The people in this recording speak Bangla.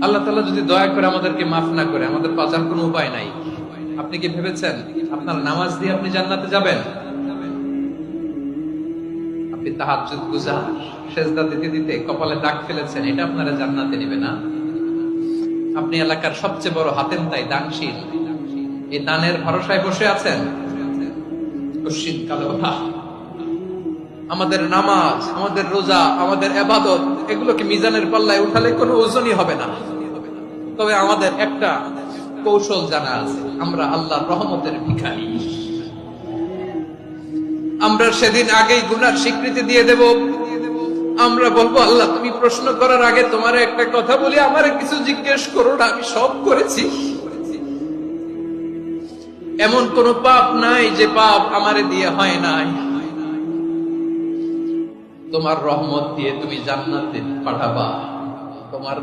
আল্লাহ তাআলা যদি দয়া করে আমাদেরকে মাফ না করে, আমাদের বাঁচার কোনো উপায় নাই। আপনি কি ভেবেছেন আপনার নামাজ দিয়ে আপনি জান্নাতে যাবেন? আপনি তাহাজ্জুদ গুজার, সেজদা দিতে দিতে কপালে দাগ ফেলেছেন, এটা আপনারা জান্নাতে নেবে না। আপনি এলাকার সবচেয়ে বড় হাতেম তাই দানশীল, এই দানের ভরসায় বসে আছেন। কশিন কালো আমাদের নামাজ, আমাদের রোজা, আমাদের ইবাদত, এগুলোকে মিজানের পাল্লায় উঠালে কোনো ওজনই হবে না। তবে আমাদের একটা কৌশল জানা আছে, আমরা আল্লাহর রহমতের ভিখারি। আমরা সেদিন আগেই গুনার স্বীকৃতি দিয়ে দেব। আমরা বলবো, আল্লাহ তুমি প্রশ্ন করার আগে তোমার একটা কথা বলি, আমারে কিছু জিজ্ঞেস করো না, আমি সব করেছি। এমন কোন পাপ নাই যে পাপ আমারে দিয়ে হয় নাই। তোমার রহমত দিয়ে তুমি জান্নাতে পাঠাবা। তোমার